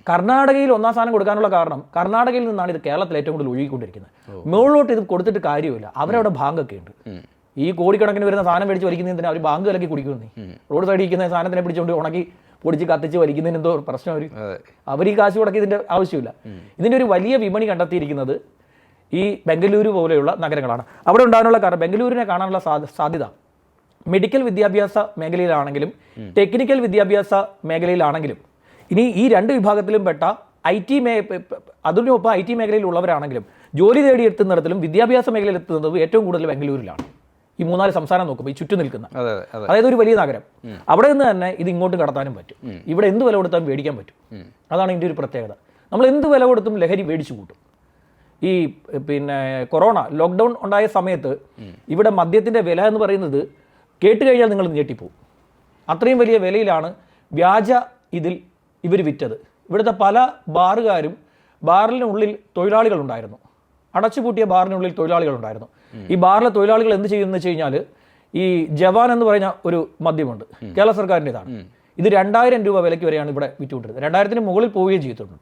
കർണാടകയിൽ ഒന്നാം സ്ഥാനം കൊടുക്കാനുള്ള കാരണം കർണാടകയിൽ നിന്നാണ് ഇത് കേരളത്തിൽ ഏറ്റവും കൂടുതൽ ഒഴുകിക്കൊണ്ടിരിക്കുന്നത്. മുകളിലോട്ട് ഇത് കൊടുത്തിട്ട് കാര്യമില്ല. അവരവിടെ ബാങ്കൊക്കെ ഉണ്ട്. ഈ കോടിക്കണക്കിന് വരുന്ന സാധനം മേടിച്ച് വലിക്കുന്നതിന് അവർ ബാങ്ക് വിലക്കി കുടിക്കുന്നു. റോഡ് സൈഡിൽ ഇരിക്കുന്ന സാധനത്തിനെ പിടിച്ചുകൊണ്ട് ഉണക്കി പൊടിച്ച് കത്തിച്ച് വലിക്കുന്നതിന് എന്തോ പ്രശ്നം അവർ ഈ കാശ് മുടക്കി ഇതിൻ്റെ ആവശ്യമില്ല. ഇതിൻ്റെ ഒരു വലിയ വിപണി കണ്ടെത്തിയിരിക്കുന്നത് ഈ ബംഗളൂരു പോലെയുള്ള നഗരങ്ങളാണ്. അവിടെ ഉണ്ടാകാനുള്ള കാരണം, ബംഗളൂരിനെ കാണാനുള്ള സാധ്യത മെഡിക്കൽ വിദ്യാഭ്യാസ മേഖലയിലാണെങ്കിലും ടെക്നിക്കൽ വിദ്യാഭ്യാസ മേഖലയിലാണെങ്കിലും, ഇനി ഈ രണ്ട് വിഭാഗത്തിലും പെട്ട അതിനൊപ്പം IT മേഖലയിലുള്ളവരാണെങ്കിലും ജോലി തേടിയെത്തുന്നിടത്തിലും വിദ്യാഭ്യാസ മേഖലയിൽ എത്തുന്നത് ഏറ്റവും കൂടുതൽ ബംഗളൂരിലാണ്. ഈ 4 സംസ്ഥാനം നോക്കുമ്പോൾ ഈ ചുറ്റും നിൽക്കുന്ന, അതായത് ഒരു വലിയ നഗരം, അവിടെ നിന്ന് തന്നെ ഇത് ഇങ്ങോട്ട് കടത്താനും പറ്റും. ഇവിടെ എന്ത് വില കൊടുത്താലും മേടിക്കാൻ പറ്റും. അതാണ് ഇതിൻ്റെ ഒരു പ്രത്യേകത. നമ്മൾ എന്ത് വില കൊടുത്തും ലഹരി മേടിച്ചു കൂട്ടും. ഈ പിന്നെ കൊറോണ ലോക്ക്ഡൗൺ ഉണ്ടായ സമയത്ത് ഇവിടെ മദ്യത്തിൻ്റെ വില എന്ന് പറയുന്നത് കേട്ട് കഴിഞ്ഞാൽ നിങ്ങൾ ഞെട്ടിപ്പോവും. അത്രയും വലിയ വിലയിലാണ് വ്യാജ ഇവർ വിറ്റത്. ഇവിടുത്തെ പല ബാറുകാരും ബാറിനുള്ളിൽ തൊഴിലാളികളുണ്ടായിരുന്നു, അടച്ചുപൂട്ടിയ ബാറിനുള്ളിൽ തൊഴിലാളികളുണ്ടായിരുന്നു. ഈ ബാറിലെ തൊഴിലാളികൾ എന്ത് ചെയ്യുമെന്ന് വെച്ച് കഴിഞ്ഞാൽ, ഈ ജവാൻ എന്ന് പറയുന്ന ഒരു മദ്യമുണ്ട്, കേരള സർക്കാരിൻ്റെതാണ്. ഇത് 2000 രൂപ വിലയ്ക്ക് വരെയാണ് ഇവിടെ വിറ്റുകൊണ്ടിരുന്നത്. 2000-ന് മുകളിൽ പോവുകയും ചെയ്തിട്ടുണ്ട്.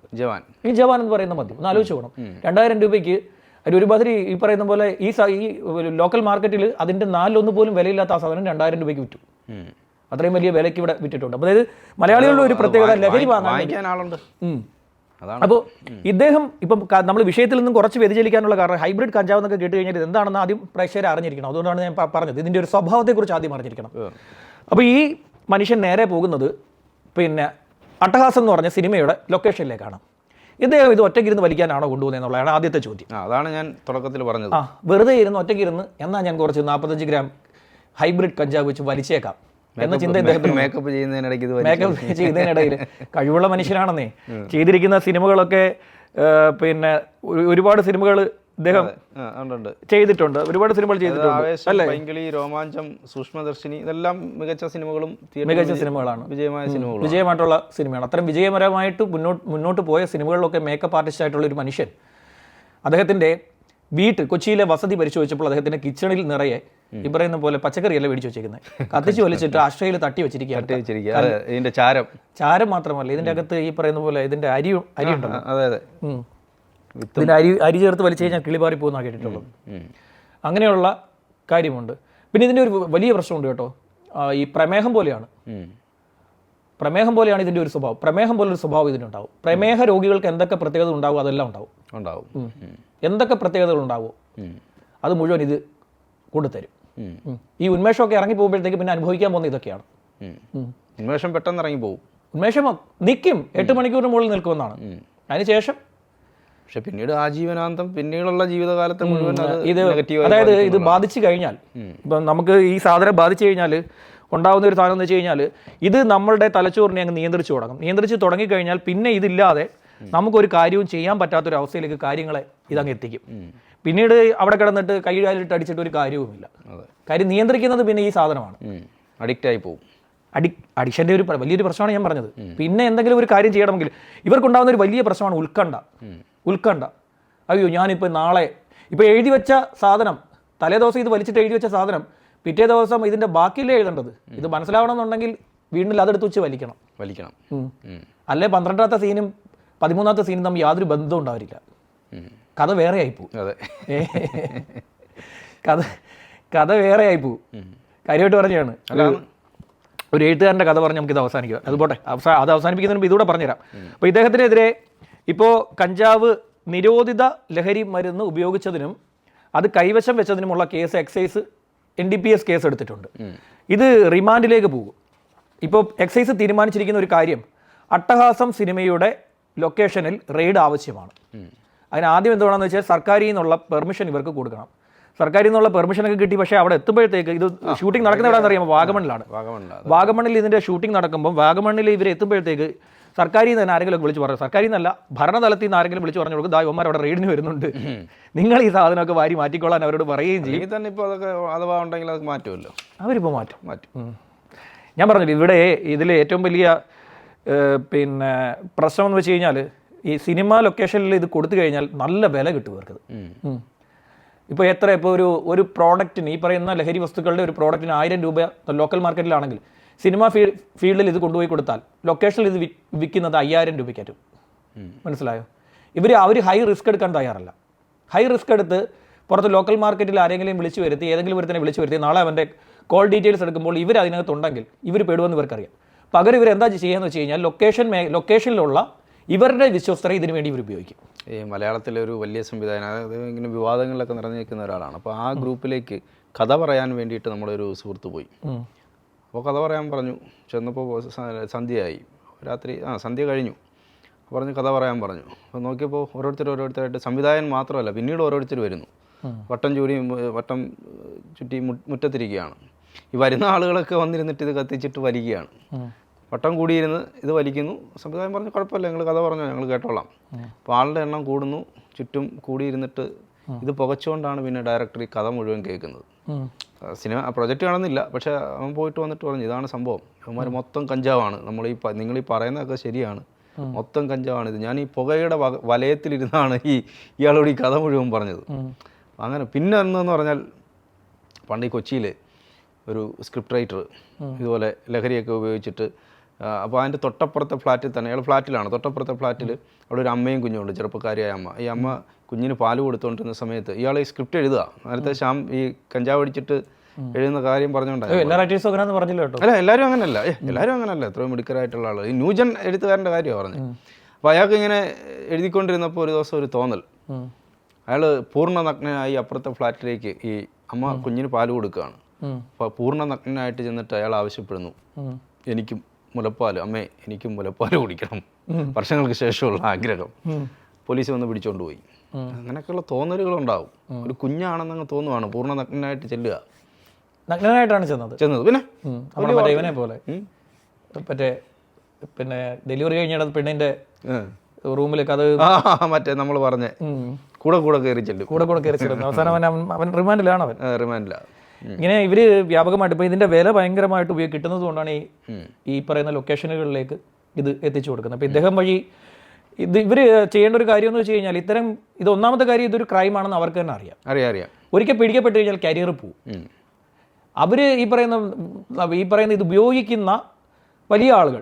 ഈ ജവാൻ എന്ന് പറയുന്ന മദ്യം ഒന്ന് ആലോചിച്ച് പോകണം. 2000 രൂപയ്ക്ക് ഒരുമാതിരി ഈ പറയുന്ന പോലെ ഈ ലോക്കൽ മാർക്കറ്റിൽ അതിൻ്റെ 4/1 പോലും വിലയില്ലാത്ത ആ സാധനം 2000 രൂപയ്ക്ക് വിറ്റു. അത്രയും വലിയ വിലയ്ക്ക് ഇവിടെ വിറ്റിട്ടുണ്ട്. അപ്പോൾ അതായത് മലയാളികളുടെ ഒരു പ്രത്യേകത ലഹരി വാങ്ങാൻ ആളുണ്ട്. അപ്പോൾ ഇദ്ദേഹം ഇപ്പം നമ്മൾ വിഷയത്തിൽ നിന്നും കുറച്ച് വ്യതിചലിക്കാനുള്ള കാരണം, ഹൈബ്രിഡ് കഞ്ചാവ് എന്നൊക്കെ കേട്ട് കഴിഞ്ഞാൽ ഇത് എന്താണെന്ന് ആദ്യം പ്രേക്ഷകരെ അറിഞ്ഞിരിക്കണം. അതുകൊണ്ടാണ് ഞാൻ പറഞ്ഞത്, ഇതിൻ്റെ ഒരു സ്വഭാവത്തെക്കുറിച്ച് ആദ്യം അറിഞ്ഞിരിക്കണം. അപ്പോൾ ഈ മനുഷ്യൻ നേരെ പോകുന്നത് പിന്നെ അട്ടഹാസം എന്ന് പറഞ്ഞ സിനിമയുടെ ലൊക്കേഷനിലേക്കാണ്. ഇദ്ദേഹം ഇത് ഒറ്റയ്ക്കിരുന്ന് വലിക്കാനാണോ കൊണ്ടുപോകുന്നത് എന്നുള്ളതാണ് ആദ്യത്തെ ചോദ്യം. അതാണ് ഞാൻ തുടക്കത്തിൽ പറഞ്ഞത്. വെറുതെ ഇരുന്ന് ഒറ്റയ്ക്കിരുന്ന് എന്നാൽ ഞാൻ കുറച്ച് 45 ഗ്രാം ഹൈബ്രിഡ് കഞ്ചാവ് വെച്ച് വലിച്ചേക്കാം എന്ന ചിന്ത ഇദ്ദേഹത്തിന്. മേക്കപ്പ് ചെയ്യുന്നതിനിടയ്ക്ക് മേക്കപ്പ് ചെയ്യുന്നതിനിടയിൽ കഴിവുള്ള മനുഷ്യനാണെന്നേ. ചെയ്തിരിക്കുന്ന സിനിമകളൊക്കെ പിന്നെ ഒരുപാട് സിനിമകൾ ഇദ്ദേഹം ചെയ്തിട്ടുണ്ട്, ഒരുപാട് സിനിമകൾ ചെയ്തിട്ടുണ്ട്. രോമാഞ്ചം, സൂക്ഷ്മദർശിനി ഇതെല്ലാം മികച്ച സിനിമകളാണ്, വിജയമായിട്ടുള്ള സിനിമയാണ്. അത്തരം വിജയകരമായിട്ട് മുന്നോട്ട് പോയ സിനിമകളിലൊക്കെ മേക്കപ്പ് ആർട്ടിസ്റ്റ് ആയിട്ടുള്ള ഒരു മനുഷ്യൻ അദ്ദേഹത്തിന്റെ കൊച്ചിയിലെ വസതി പരിശോധിച്ചപ്പോൾ അദ്ദേഹത്തിന്റെ കിച്ചണിൽ നിറയെ ഈ പറയുന്ന പോലെ പച്ചക്കറിയല്ല മേടിച്ചു വെച്ചേക്കുന്നത്, കത്തിച്ച് വലിച്ചിട്ട് ആശ്രയിൽ തട്ടി വെച്ചിരിക്കുകയാണ്. ചാരം മാത്രമല്ല, ഇതിന്റെ അകത്ത് ഈ പറയുന്ന പോലെ ഇതിന്റെ അരി ഉണ്ടല്ലോ, ഇതിന്റെ അരി ചേർത്ത് വലിച്ചു കഴിഞ്ഞാൽ കിളിപാറി പോകുന്ന കേട്ടിട്ടുള്ളത്. അങ്ങനെയുള്ള കാര്യമുണ്ട്. പിന്നെ ഇതിന്റെ ഒരു വലിയ പ്രശ്നമുണ്ട് കേട്ടോ, ഈ പ്രമേഹം പോലെയാണ് ഇതിന്റെ ഒരു സ്വഭാവം. പ്രമേഹം പോലൊരു സ്വഭാവം ഇതിനുണ്ടാവും. പ്രമേഹ രോഗികൾക്ക് എന്തൊക്കെ പ്രത്യേകത ഉണ്ടാവും അതെല്ലാം ഉണ്ടാവും. എന്തൊക്കെ പ്രത്യേകതകൾ ഉണ്ടാവും അത് മുഴുവൻ ഇത് കൊണ്ടുതരും. ഈ ഉന്മേഷമൊക്കെ ഇറങ്ങി പോകുമ്പോഴത്തേക്ക് പിന്നെ അനുഭവിക്കാൻ പോകുന്ന ഇതൊക്കെയാണ്. ഉന്മേഷം പെട്ടെന്ന് ഇറങ്ങി പോകും. ഉന്മേഷം നിൽക്കും, 8 മണിക്കൂറിന് മുകളിൽ നിൽക്കുമെന്നാണ്. അതിനുശേഷം പക്ഷെ പിന്നീട് ആജീവനാന്തം പിന്നീടുള്ള ജീവിതകാലത്ത് മുഴുവൻ അതായത് ഇത് ബാധിച്ചു കഴിഞ്ഞാൽ, ഇപ്പം നമുക്ക് ഈ സാധനം ബാധിച്ചു കഴിഞ്ഞാൽ ഉണ്ടാകുന്ന ഒരു സാധനം എന്ന് വെച്ച് കഴിഞ്ഞാൽ ഇത് നമ്മളുടെ തലച്ചോറിനെ അങ്ങ് നിയന്ത്രിച്ച് തുടങ്ങിക്കഴിഞ്ഞാൽ പിന്നെ ഇതില്ലാതെ നമുക്കൊരു കാര്യവും ചെയ്യാൻ പറ്റാത്തൊരവസ്ഥയിലേക്ക് കാര്യങ്ങളെ ഇതങ്ങ് എത്തിക്കും. പിന്നീട് അവിടെ കിടന്നിട്ട് കൈകാലിട്ട് അടിച്ചിട്ട് ഒരു കാര്യവുമില്ല. കാര്യം നിയന്ത്രിക്കുന്നത് പിന്നെ ഈ സാധനമാണ്. അഡിക്റ്റായി പോകും. അഡിക്ഷൻ്റെ ഒരു വലിയൊരു പ്രശ്നമാണ് ഞാൻ പറഞ്ഞത്. പിന്നെ എന്തെങ്കിലും ഒരു കാര്യം ചെയ്യണമെങ്കിൽ ഇവർക്കുണ്ടാകുന്ന ഒരു വലിയ പ്രശ്നമാണ് ഉത്കണ്ഠ. അയ്യോ ഞാനിപ്പോൾ നാളെ ഇപ്പോൾ എഴുതി വെച്ച സാധനം, തലേ ദിവസം ഇത് വലിച്ചിട്ട് എഴുതി വെച്ച സാധനം പിറ്റേ ദിവസം ഇതിൻ്റെ ബാക്കിയല്ലേ എഴുതേണ്ടത്. ഇത് മനസ്സിലാവണമെന്നുണ്ടെങ്കിൽ വീണ്ടും അതെടുത്ത് വെച്ച് വലിക്കണം. അല്ലെ 12ാമത്തെ സീനും 13ാമത്തെ സീനും തമ്മിൽ യാതൊരു ബന്ധവും ഉണ്ടാവില്ല. കഥ വേറെ ആയിപ്പോവും. കഥ വേറെ ആയിപ്പോവും. കാര്യമായിട്ട് പറഞ്ഞാണ്. ഒരു എഴുത്തുകാരൻ്റെ കഥ പറഞ്ഞ് നമുക്കിത് അവസാനിക്കുക. അതുപോട്ടെ, അത് അവസാനിപ്പിക്കുന്നതിന് മുമ്പ് ഇതുകൂടെ പറഞ്ഞുതരാം. അപ്പോൾ ഇദ്ദേഹത്തിനെതിരെ ഇപ്പോൾ കഞ്ചാവ് നിരോധിത ലഹരി മരുന്ന് ഉപയോഗിച്ചതിനും അത് കൈവശം വെച്ചതിനുമുള്ള കേസ് എക്സൈസ് NDPS കേസ് എടുത്തിട്ടുണ്ട്. ഇത് റിമാൻഡിലേക്ക് പോകും. ഇപ്പോൾ എക്സൈസ് തീരുമാനിച്ചിരിക്കുന്ന ഒരു കാര്യം, അട്ടഹാസം സിനിമയുടെ ലൊക്കേഷനിൽ റെയ്ഡ് ആവശ്യമാണ്. അതിന് ആദ്യം എന്തുവേണമെന്ന് വെച്ചാൽ സർക്കാരിൽ നിന്നുള്ള പെർമിഷൻ ഇവർക്ക് കൊടുക്കണം. സർക്കാരിൽ നിന്നുള്ള പെർമിഷനൊക്കെ കിട്ടി. പക്ഷേ അവിടെ എത്തുമ്പോഴത്തേക്ക് ഇത് ഷൂട്ടിംഗ് നടക്കുന്ന എവിടെയാണെന്ന് അറിയാമോ? വാഗമണ്ണിൽ ഇതിൻ്റെ ഷൂട്ടിംഗ് നടക്കുമ്പോൾ വാഗമണ്ണിൽ ഇവർ എത്തുമ്പോഴത്തേക്ക് സർക്കാരിൽ നിന്ന് തന്നെ ആരെങ്കിലും വിളിച്ച് പറഞ്ഞു, സർക്കാരിൽ നിന്നല്ല ഭരണതലത്തിൽ നിന്ന് ആരെങ്കിലും വിളിച്ച് പറഞ്ഞു കൊടുക്കും, ഇവന്മാർ അവിടെ റെയ്ഡിന് വരുന്നുണ്ട്, നിങ്ങൾ ഈ സാധനമൊക്കെ വാരി മാറ്റിക്കൊള്ളാൻ അവരോട് പറയുകയും ചെയ്യും. തന്നെ ഇപ്പോൾ അതൊക്കെ അഥവാ ഉണ്ടെങ്കിൽ അത് മാറ്റുമല്ലോ, അവരിപ്പോൾ മാറ്റും. ഞാൻ പറഞ്ഞില്ല, ഇവിടെ ഇതിൽ ഏറ്റവും വലിയ പിന്നെ പ്രശ്നം എന്ന് വെച്ച് കഴിഞ്ഞാൽ ഈ സിനിമ ലൊക്കേഷനിൽ ഇത് കൊടുത്തു കഴിഞ്ഞാൽ നല്ല വില കിട്ടും ഇവർക്കത്. ഇപ്പോൾ ഇപ്പോൾ ഒരു പ്രോഡക്റ്റിന്, ഈ പറയുന്ന ലഹരി വസ്തുക്കളുടെ ഒരു പ്രോഡക്റ്റിന് 1000 രൂപ ലോക്കൽ മാർക്കറ്റിലാണെങ്കിൽ സിനിമ ഫീൽഡിൽ ഇത് കൊണ്ടുപോയി കൊടുത്താൽ ലൊക്കേഷനിൽ ഇത് വിൽക്കുന്നത് 5000 രൂപയ്ക്കാറ്റും. മനസ്സിലായോ? അവർ ഹൈ റിസ്ക് എടുക്കാൻ തയ്യാറല്ല. ഹൈ റിസ്ക് എടുത്ത് പുറത്ത് ലോക്കൽ മാർക്കറ്റിൽ ആരെങ്കിലും വിളിച്ചു വരുത്തി, ഏതെങ്കിലും ഒരുത്തനെ വിളിച്ചു വരുത്തി നാളെ അവൻ്റെ കോൾ ഡീറ്റെയിൽസ് എടുക്കുമ്പോൾ ഇവർ അതിനകത്തുണ്ടെങ്കിൽ ഇവർ പെടുമെന്ന് ഇവർക്കറിയാം. പകരം ഇവരെന്താ ചെയ്യുകയെന്ന് വെച്ച് കഴിഞ്ഞാൽ ലൊക്കേഷനിലുള്ള ഇവരുടെ വിശ്വസ്തരെ ഇതിനു വേണ്ടി ഇവർ ഉപയോഗിക്കും. ഈ മലയാളത്തിലെ ഒരു വലിയ സംവിധാനം, അതായത് ഇങ്ങനെ വിവാദങ്ങളിലൊക്കെ നിറഞ്ഞു നിൽക്കുന്ന ഒരാളാണ്. അപ്പോൾ ആ ഗ്രൂപ്പിലേക്ക് കഥ പറയാൻ വേണ്ടിയിട്ട് നമ്മളൊരു സുഹൃത്ത് പോയി. അപ്പോൾ കഥ പറയാൻ പറഞ്ഞു. ചെന്നപ്പോൾ സന്ധ്യയായി, രാത്രി സന്ധ്യ കഴിഞ്ഞു. പറഞ്ഞ് കഥ പറയാൻ പറഞ്ഞു. അപ്പോൾ നോക്കിയപ്പോൾ ഓരോരുത്തരായിട്ട് സംവിധായകൻ മാത്രമല്ല, പിന്നീട് ഓരോരുത്തർ വരുന്നു. വട്ടം ചുറ്റി മുറ്റത്തിരിക്കുകയാണ്. ഈ വരുന്ന ആളുകളൊക്കെ വന്നിരുന്നിട്ട് ഇത് കത്തിച്ചിട്ട് വലിക്കുകയാണ്. വട്ടം കൂടിയിരുന്ന് ഇത് വലിക്കുന്നു. സംവിധായകൻ പറഞ്ഞു കുഴപ്പമില്ല, ഞങ്ങൾ കഥ പറഞ്ഞോ, ഞങ്ങൾ കേട്ടോളാം. അപ്പോൾ ആളുടെ എണ്ണം കൂടുന്നു. ചുറ്റും കൂടിയിരുന്നിട്ട് ഇത് പുകച്ചുകൊണ്ടാണ് പിന്നെ ഡയറക്ടർ ഈ കഥ മുഴുവൻ കേൾക്കുന്നത്. സിനിമ പ്രൊജക്റ്റ് കാണുന്നില്ല, പക്ഷേ അവൻ പോയിട്ട് വന്നിട്ട് പറഞ്ഞു ഇതാണ് സംഭവം, അവന്മാർ മൊത്തം കഞ്ചാവാണ്, നിങ്ങൾ ഈ പറയുന്നതൊക്കെ ശരിയാണ്, മൊത്തം കഞ്ചാവാണ് ഇത്, ഞാൻ ഈ പുകയുടെ വലയത്തിലിരുന്നാണ് ഇയാളോട് ഈ കഥ മുഴുവൻ പറഞ്ഞത്. അങ്ങനെ പിന്നെ എന്ന് പറഞ്ഞാൽ പണ്ട് ഈ കൊച്ചിയിൽ ഒരു സ്ക്രിപ്റ്റ് റൈറ്റർ ഇതുപോലെ ലഹരിയൊക്കെ ഉപയോഗിച്ചിട്ട്, അപ്പോൾ അതിൻ്റെ തൊട്ടപ്പുറത്തെ ഫ്ലാറ്റിൽ തന്നെ, അയാൾ ഫ്ലാറ്റിലാണ്, തൊട്ടപ്പുറത്തെ ഫ്ലാറ്റിൽ അവിടെ ഒരു അമ്മയും കുഞ്ഞുണ്ട്, ചെറുപ്പക്കാരിയായ അമ്മ. ഈ അമ്മ കുഞ്ഞിന് പാല് കൊടുത്തുകൊണ്ടിരുന്ന സമയത്ത് ഇയാൾ ഈ സ്ക്രിപ്റ്റ് എഴുതുക. നേരത്തെ ശ്യാം ഈ കഞ്ചാവ് അടിച്ചിട്ട് എഴുതുന്ന കാര്യം പറഞ്ഞുകൊണ്ടാണ്. അല്ല, എല്ലാവരും അങ്ങനല്ല, എത്രയോ മിടുക്കരായിട്ടുള്ള ആൾ. ഈ ന്യൂജൻ എഴുത്തുകാരൻ്റെ കാര്യമാണ് പറഞ്ഞത്. അപ്പോൾ അയാൾക്ക് ഇങ്ങനെ എഴുതിക്കൊണ്ടിരുന്നപ്പോൾ ഒരു ദിവസം ഒരു തോന്നൽ, അയാൾ പൂർണ്ണ നഗ്നനായി അപ്പുറത്തെ ഫ്ലാറ്റിലേക്ക് ഈ അമ്മ കുഞ്ഞിന് പാല് കൊടുക്കുകയാണ്. അപ്പോൾ പൂർണ്ണ നഗ്നനായിട്ട് ചെന്നിട്ട് അയാൾ ആവശ്യപ്പെടുന്നു, എനിക്കും മുലപ്പാൽ, അമ്മേ എനിക്കും മുലപ്പാൽ കുടിക്കണം. വർഷങ്ങൾക്ക് ശേഷമുള്ള ആഗ്രഹം. പോലീസ് വന്ന് പിടിച്ചോണ്ട് പോയി. അങ്ങനെയൊക്കെയുള്ള തോന്നലുകളുണ്ടാവും. ഒരു കുഞ്ഞാണെന്നങ്ങ് തോന്നുവാണ്, പൂർണ്ണ നഗ്നനായിട്ട് ചെല്ലുക. നഗ്നനായിട്ടാണ് ചെന്നത്. പിന്നെ മറ്റേ ഇവനെ പോലെ പിന്നെ ഡെലിവറി കഴിഞ്ഞ പെണ്ണിന്റെ റൂമിലേക്ക് അത് മറ്റേ നമ്മൾ പറഞ്ഞ കൂടെ കയറി ചെല്ലും. കൂടെ കയറി ചെല്ലുന്നു. അവസാനം അവൻ റിമാൻഡിലാണ്. റിമാൻഡിലാണ്. ഇങ്ങനെ ഇവര് വ്യാപകമായിട്ട് ഇപ്പൊ ഇതിന്റെ വില ഭയങ്കരമായിട്ട് കിട്ടുന്നത് കൊണ്ടാണ് ഈ പറയുന്ന ലൊക്കേഷനുകളിലേക്ക് ഇത് എത്തിച്ചു കൊടുക്കുന്നത്. അപ്പൊ ഇദ്ദേഹം വഴി ഇവര് ചെയ്യേണ്ട ഒരു കാര്യം എന്ന് വെച്ച് കഴിഞ്ഞാൽ ഇത് ഒന്നാമത്തെ കാര്യം, ഇതൊരു ക്രൈം ആണെന്ന് അവർക്ക് തന്നെ അറിയാം. ഒരിക്കൽ പിടിക്കപ്പെട്ട് കഴിഞ്ഞാൽ കരിയർ പോവും. അവര് ഈ പറയുന്ന ഇത് ഉപയോഗിക്കുന്ന വലിയ ആളുകൾ,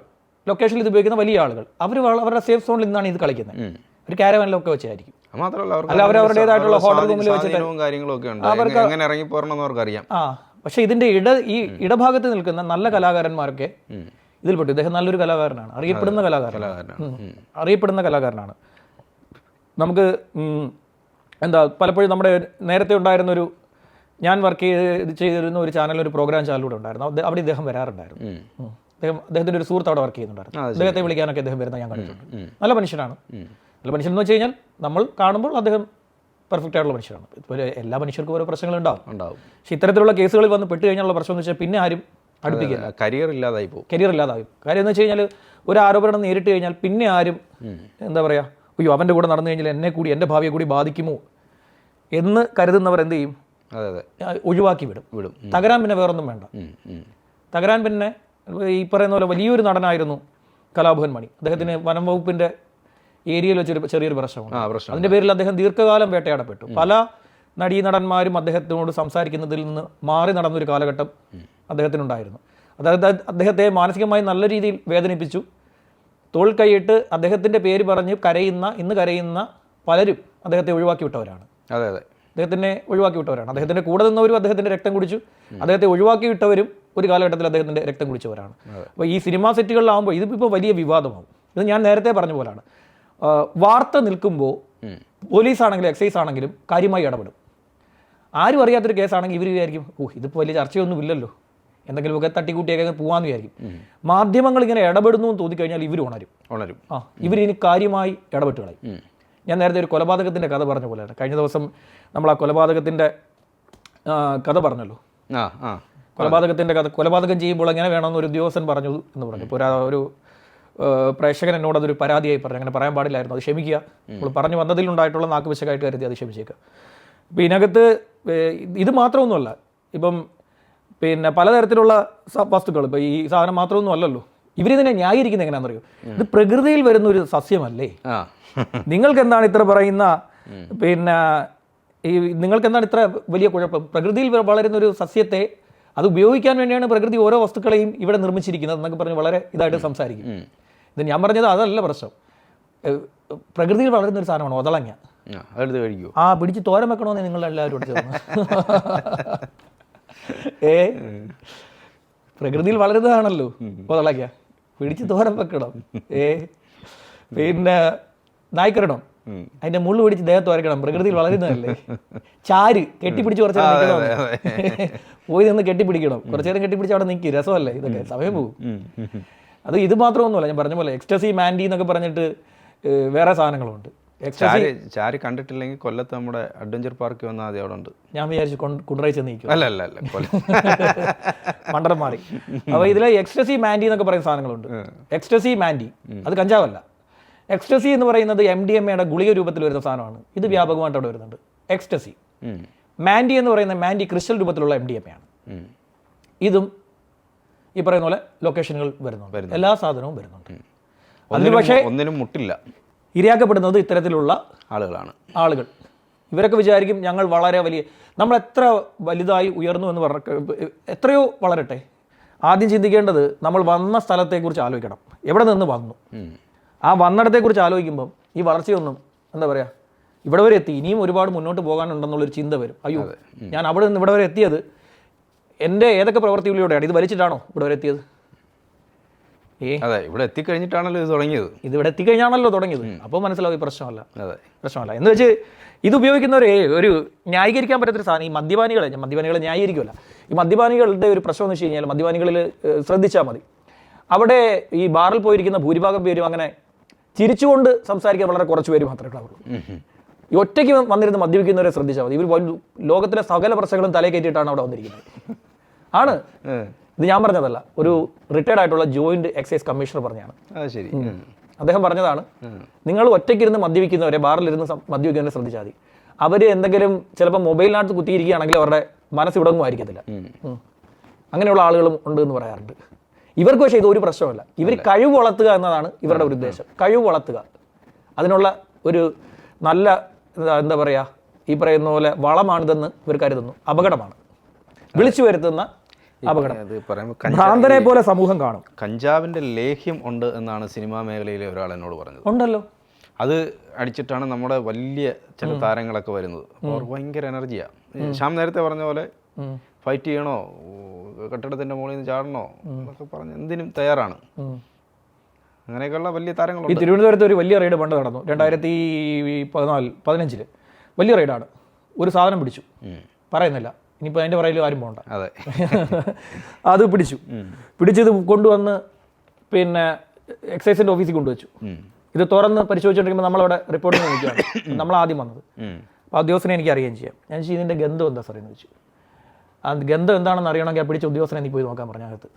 ലൊക്കേഷനിൽ ഇത് ഉപയോഗിക്കുന്ന വലിയ ആളുകൾ, അവരുടെ സേഫ് സോണിൽ നിന്നാണ് ഇത് കളിക്കുന്നത്. ഒരു കാരവാനിലൊക്കെ വെച്ചായിരിക്കും. മാത്രമല്ല അവരവരുടേതായിട്ടുള്ള ഹോട്ടൽ റൂമിൽ വെച്ചിട്ട് പക്ഷെ ഇതിന്റെ ഇടഭാഗത്ത് നിൽക്കുന്ന നല്ല കലാകാരന്മാരൊക്കെ ഇതിൽപ്പെട്ടു. ഇദ്ദേഹം നല്ലൊരു കലാകാരനാണ്, അറിയപ്പെടുന്ന കലാകാരനാണ്. നമുക്ക് പലപ്പോഴും നമ്മുടെ നേരത്തെ ഉണ്ടായിരുന്നൊരു, ഞാൻ വർക്ക് ചെയ്തിരുന്ന ഒരു ചാനൽ, ഒരു പ്രോഗ്രാം ചാനലിലൂടെ ഉണ്ടായിരുന്നു. അവിടെ ഇദ്ദേഹം വരാറുണ്ടായിരുന്നു. അദ്ദേഹത്തിന്റെ ഒരു സുഹൃത്ത് അവിടെ വർക്ക് ചെയ്യുന്നുണ്ടായിരുന്നു. അദ്ദേഹത്തെ വിളിക്കാനൊക്കെ അദ്ദേഹം വരുന്ന ഞാൻ കണ്ടിട്ടുണ്ട്. നല്ല മനുഷ്യനാണ്. നല്ല മനുഷ്യൻ എന്ന് വെച്ച് കഴിഞ്ഞാൽ നമ്മൾ കാണുമ്പോൾ അദ്ദേഹം പെർഫെക്റ്റ് ആയിട്ടുള്ള മനുഷ്യരാണ്. ഇതുപോലെ എല്ലാ മനുഷ്യർക്കും ഓരോ പ്രശ്നങ്ങളുണ്ടാവും. പക്ഷേ ഇത്തരത്തിലുള്ള കേസുകളിൽ വന്ന് പെട്ട് കഴിഞ്ഞുള്ള പ്രശ്നം എന്ന് വെച്ചാൽ പിന്നെ ആരും അടുപ്പിക്കില്ല. കരിയർ ഇല്ലാതായി പോകും. കാര്യം എന്ന് വെച്ച് കഴിഞ്ഞാൽ ഒരു ആരോപണം നേരിട്ട് കഴിഞ്ഞാൽ പിന്നെ ആരും അയ്യോ അവൻ്റെ കൂടെ നടന്നു കഴിഞ്ഞാൽ എന്നെ കൂടി, എൻ്റെ ഭാവിയെ കൂടി ബാധിക്കുമോ എന്ന് കരുതുന്നവർ എന്ത് ചെയ്യും? ഒഴിവാക്കി വിടും. തകരാൻ പിന്നെ വേറൊന്നും വേണ്ട. തകരാൻ പിന്നെ ഈ പറയുന്ന പോലെ വലിയൊരു നടനായിരുന്നു കലാഭവൻ മണി. അദ്ദേഹത്തിന് വനം വകുപ്പിന്റെ ഏരിയയിൽ വെച്ചൊരു ചെറിയൊരു പ്രശ്നമാണ്. അതിന്റെ പേരിൽ അദ്ദേഹം ദീർഘകാലം വേട്ടയാടപ്പെട്ടു. പല നടീനടന്മാരും അദ്ദേഹത്തിനോട് സംസാരിക്കുന്നതിൽ നിന്ന് മാറി നടന്നൊരു കാലഘട്ടം അദ്ദേഹത്തിനുണ്ടായിരുന്നു. അതായത് അദ്ദേഹത്തെ മാനസികമായി നല്ല രീതിയിൽ വേദനിപ്പിച്ചു. തോൾ കൈയിട്ട് അദ്ദേഹത്തിന്റെ പേര് പറഞ്ഞ് ഇന്ന് കരയുന്ന പലരും അദ്ദേഹത്തെ ഒഴിവാക്കി വിട്ടവരാണ്. അദ്ദേഹത്തിന്റെ കൂടെ നിന്നവരും അദ്ദേഹത്തിന്റെ രക്തം കുടിച്ചു. അദ്ദേഹത്തെ ഒഴിവാക്കി വിട്ടവരും ഒരു കാലഘട്ടത്തിൽ അദ്ദേഹത്തിന്റെ രക്തം കുടിച്ചവരാണ്. അപ്പോൾ ഈ സിനിമാ സെറ്റുകളിലാവുമ്പോൾ ഇതിപ്പോൾ വലിയ വിവാദമാവും. ഇത് ഞാൻ നേരത്തെ പറഞ്ഞ പോലാണ്. വാർത്ത നിൽക്കുമ്പോൾ പോലീസാണെങ്കിലും എക്സൈസ് ആണെങ്കിലും കാര്യമായി ഇടപെടും. ആരും അറിയാത്തൊരു കേസാണെങ്കിൽ ഇവർ വിചാരിക്കും ഇതിപ്പോൾ വലിയ ചർച്ചയൊന്നും ഇല്ലല്ലോ, എന്തെങ്കിലുമൊക്കെ തട്ടിക്കൂട്ടിയൊക്കെ പോകാമെന്ന് വിചാരിക്കും. മാധ്യമങ്ങൾ ഇങ്ങനെ ഇടപെടുന്നു എന്ന് തോന്നിക്കഴിഞ്ഞാൽ ഇവർ ഉണരും. ഇവരിനി കാര്യമായി ഇടപെട്ട് കളയും. ഞാൻ നേരത്തെ ഒരു കൊലപാതകത്തിൻ്റെ കഥ പറഞ്ഞ പോലെയാണ്. കഴിഞ്ഞ ദിവസം നമ്മൾ ആ കൊലപാതകത്തിൻ്റെ കഥ പറഞ്ഞല്ലോ. കൊലപാതകത്തിൻ്റെ കഥ, കൊലപാതകം ചെയ്യുമ്പോൾ എങ്ങനെ വേണമെന്ന് ഒരു ഉദ്യോഗസ്ഥൻ പറഞ്ഞു എന്ന് പറഞ്ഞു. ഇപ്പോൾ ഒരു പ്രേക്ഷകൻ എന്നോട് അതൊരു പരാതിയായി പറഞ്ഞു. അങ്ങനെ പറയാൻ പാടില്ലായിരുന്നു, അത് ക്ഷമിക്കുക. നമ്മൾ പറഞ്ഞു വന്നതിലുണ്ടായിട്ടുള്ള നാക്കുവശക്കായിട്ട് കരുതി അത് ക്ഷമിച്ചേക്കുക. അപ്പോൾ ഇതിനകത്ത് ഇത് മാത്രമൊന്നുമല്ല, ഇപ്പം പിന്നെ പലതരത്തിലുള്ള വസ്തുക്കൾ, ഇപ്പോൾ ഈ സാധനം മാത്രമൊന്നും അല്ലല്ലോ. ഇവരിതിനെ ന്യായീകരിക്കുന്നത് എങ്ങനെയാണെന്നറിയോ? ഇത് പ്രകൃതിയിൽ വരുന്ന ഒരു സസ്യമല്ലേ, നിങ്ങൾക്ക് എന്താണ് ഇത്ര പറയുന്ന പിന്നെ നിങ്ങൾക്ക് എന്താണ് ഇത്ര വലിയ കുഴപ്പം? പ്രകൃതിയിൽ വളരുന്ന ഒരു സസ്യത്തെ അത് ഉപയോഗിക്കാൻ വേണ്ടിയാണ് പ്രകൃതി ഓരോ വസ്തുക്കളെയും ഇവിടെ നിർമ്മിച്ചിരിക്കുന്നത് എന്നൊക്കെ പറഞ്ഞ് വളരെ ഇതായിട്ട് സംസാരിക്കും. ഇത് ഞാൻ പറഞ്ഞത് അതല്ല പ്രശ്നം. പ്രകൃതിയിൽ വളരുന്ന ഒരു സാധനമാണ് ഒതളങ്ങ. പിടിച്ച് തോരൻ വെക്കണമെന്ന് നിങ്ങൾ എല്ലാവരും പ്രകൃതിയിൽ വളരുന്നതാണല്ലോ ഒതളങ്ങ, പിടിച്ച് തോരൻ വെക്കണം. പിന്നെ നായ്ക്കരണം, അതിന്റെ മുള്ളു പിടിച്ച് ദേഹത്ത് വരയ്ക്കണം, പ്രകൃതിയിൽ വളരുന്നതല്ലേ. ചാര് കെട്ടിപ്പിടിച്ച് കുറച്ച് പോയി നിന്ന് കെട്ടിപ്പിടിക്കണം, കുറച്ചു നേരം കെട്ടിപ്പിടിച്ച് അവിടെ നിൽക്കും, രസമല്ലേ ഇതൊക്കെ, സമയം പോകും. ഇത് മാത്രമൊന്നുമല്ല, ഞാൻ പറഞ്ഞ പോലെ എക്സ്റ്റസി മാൻഡി എന്നൊക്കെ പറഞ്ഞിട്ട് വേറെ സാധനങ്ങളുണ്ട്. ചാരി കണ്ടിട്ടില്ലെങ്കിൽ കൊല്ലത്ത് നമ്മുടെ അഡ്വഞ്ചർ പാർക്ക് വന്നാൽ ആദ്യം അവിടെ ഉണ്ട്. ഞാൻ വിചാരിച്ചു കുണ്ടറയിൽ ചെന്ന് നിൽക്കും. അല്ല മണ്ടം മാറി. അപ്പോൾ ഇതിലെ എക്സ്റ്റസി മാൻഡി എന്നൊക്കെ പറയുന്ന സാധനങ്ങളുണ്ട്. എക്സ്റ്റസി മാൻഡി അത് കഞ്ചാവല്ല. എക്സ്റ്റസി എന്ന് പറയുന്നത് MDMA ഗുളിക രൂപത്തിൽ വരുന്ന സാധനമാണ്. ഇത് വ്യാപകമായിട്ട് അവിടെ വരുന്നുണ്ട്. എക്സ്റ്റസി. മാൻഡി എന്ന് പറയുന്ന മാൻഡി ക്രിസ്റ്റൽ രൂപത്തിലുള്ള MDMA ആണ്. ഇതും ഈ പറയുന്ന പോലെ ലൊക്കേഷനുകൾ വരുന്നുണ്ട്, എല്ലാ സാധനവും വരുന്നുണ്ട്. അതിന് പക്ഷേ ഒന്നിനും മുട്ടില്ല. ഇരയാക്കപ്പെടുന്നത് ഇത്തരത്തിലുള്ള ആളുകൾ. ഇവരൊക്കെ വിചാരിക്കും ഞങ്ങൾ വളരെ വലിയ, നമ്മൾ എത്ര വലുതായി ഉയർന്നു എന്ന് എത്രയോ വളരട്ടെ. ആദ്യം ചിന്തിക്കേണ്ടത് നമ്മൾ വന്ന സ്ഥലത്തെക്കുറിച്ച് ആലോചിക്കണം. എവിടെ നിന്ന് വന്നു, ആ വന്നിടത്തെക്കുറിച്ച് ആലോചിക്കുമ്പം ഈ വളർച്ചയൊന്നും എന്താ പറയുക, ഇവിടെ വരെ എത്തി, ഇനിയും ഒരുപാട് മുന്നോട്ട് പോകാനുണ്ടെന്നുള്ളൊരു ചിന്ത വരും. അയ്യോ, ഞാൻ അവിടെ നിന്ന് ഇവിടെ വരെ എത്തിയത് എൻ്റെ ഏതൊക്കെ പ്രവൃത്തികളിലൂടെയാണ്? ഇത് വലിച്ചിട്ടാണോ ഇവിടെ വരെ എത്തിയത്? ഇവിടെ എത്തിക്കഴിഞ്ഞിട്ടാണല്ലോ ഇത് തുടങ്ങിയത്. ഇവിടെ എത്തിക്കഴിഞ്ഞാണല്ലോ തുടങ്ങിയത്. അപ്പോൾ മനസ്സിലാവും ഈ പ്രശ്നമല്ല. എന്ന് വെച്ച് ഇത് ഉപയോഗിക്കുന്നവരെ ഒരു ന്യായീകരിക്കാൻ പറ്റാത്തൊരു സാധനം ഈ മദ്യപാനികളെ ന്യായീകരിക്കുമല്ല. ഈ മദ്യപാനികളുടെ ഒരു പ്രശ്നം എന്ന് വെച്ച് കഴിഞ്ഞാൽ, മദ്യപാനികളിൽ ശ്രദ്ധിച്ചാൽ മതി, അവിടെ ഈ ബാറിൽ പോയിരിക്കുന്ന ഭൂരിഭാഗം പേരും അങ്ങനെ ചിരിച്ചുകൊണ്ട് സംസാരിക്കാൻ വളരെ കുറച്ച് പേര് മാത്രമേ ഉണ്ടാവുള്ളൂ. ഈ ഒറ്റയ്ക്ക് വന്നിരുന്ന് മദ്യപിക്കുന്നവരെ ശ്രദ്ധിച്ചാൽ മതി. ഇവർ ലോകത്തിലെ സകല പ്രശ്നങ്ങളും തലയിൽ കയറ്റിയിട്ടാണ് അവിടെ വന്നിരിക്കുന്നത്. ആണ്, ഇത് ഞാൻ പറഞ്ഞതല്ല, ഒരു റിട്ടയർഡ് ആയിട്ടുള്ള ജോയിന്റ് എക്സൈസ് കമ്മീഷണർ പറഞ്ഞാണ്. ശരി. അദ്ദേഹം പറഞ്ഞതാണ്, നിങ്ങൾ ഒറ്റയ്ക്കിരുന്ന് മദ്യപിക്കുന്നവരെ, ബാറിലിരുന്ന് മദ്യപിക്കുന്നവരെ ശ്രദ്ധിച്ചാൽ മതി. അവർ എന്തെങ്കിലും ചിലപ്പോൾ മൊബൈലിനകത്ത് കുത്തിയിരിക്കുകയാണെങ്കിൽ അവരുടെ മനസ്സ് ഇവിടങ്ങുമായിരിക്കത്തില്ല. അങ്ങനെയുള്ള ആളുകളും ഉണ്ട് എന്ന് പറയാറുണ്ട്. ഇവർക്ക് പക്ഷേ ഇതൊരു പ്രശ്നമല്ല. ഇവർ കഴിവ് വളർത്തുക എന്നതാണ് ഇവരുടെ ഒരു ഉദ്ദേശം. കഴിവ് വളർത്തുക, അതിനുള്ള ഒരു നല്ല എന്താ പറയുക, ഈ പറയുന്ന പോലെ വളമാണിതെന്ന് ഇവർ കരുതുന്നു. അപകടമാണ്, വിളിച്ചു വരുത്തുന്ന അപകടം. ഭ്രാന്തനെ പോലെ സമൂഹം കാണും. കഞ്ചാവിൻ്റെ ലേഹ്യം ഉണ്ട് എന്നാണ് സിനിമാ മേഖലയിലെ ഒരാൾ എന്നോട് പറഞ്ഞത്. ഉണ്ടല്ലോ, അത് അടിച്ചിട്ടാണ് നമ്മുടെ വലിയ ചില താരങ്ങളൊക്കെ വരുന്നത്. അപ്പോൾ അവർക്ക് ഭയങ്കര എനർജിയാണ്. ശ്യാം നേരത്തെ പറഞ്ഞ പോലെ ഫൈറ്റ് ചെയ്യണോ, കെട്ടിടത്തിൻ്റെ മുകളിൽ നിന്ന് ചാടണോ എന്നൊക്കെ പറഞ്ഞ് എന്തിനും തയ്യാറാണ്. അങ്ങനെയൊക്കെയുള്ള വലിയ താരങ്ങളുണ്ട്. ഈ തിരുവനന്തപുരത്ത് ഒരു വലിയ റെയ്ഡ് പണ്ട് നടന്നു 2014-15 വലിയ റെയ്ഡാണ്. ഒരു സാധനം പിടിച്ചു, പറയുന്നില്ല, ഇനിയിപ്പോൾ അതിൻ്റെ പറയലും ആരും പോകണ്ട. അതെ, അത് പിടിച്ചത് കൊണ്ടുവന്ന് പിന്നെ എക്സൈസിൻ്റെ ഓഫീസിൽ കൊണ്ടുവച്ചു. ഇത് തുറന്ന് പരിശോധിച്ചുകൊണ്ടിരിക്കുമ്പോൾ നമ്മളവിടെ റിപ്പോർട്ടിങ് നോക്കിയാണ് നമ്മൾ ആദ്യം വന്നത്. അപ്പോൾ ആ ഉദ്യോഗസ്ഥനെ എനിക്ക് അറിയുകയും ചെയ്യാം. ഞാൻ ഇതിൻ്റെ ഗന്ധം എന്താ സാറേ എന്ന് വെച്ചു. ആ ഗന്ധം എന്താണെന്ന് അറിയണമെങ്കിൽ ആ പിടിച്ച ഉദ്യോഗസ്ഥനെ നീ പോയി നോക്കാൻ പറഞ്ഞകത്ത്.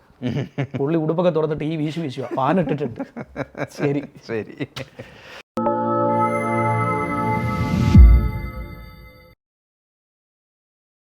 പുള്ളി ഉടുപ്പൊക്കെ തുറന്നിട്ട് ഈ വീശുക പാനിട്ടിട്ടുണ്ട്. ശരി.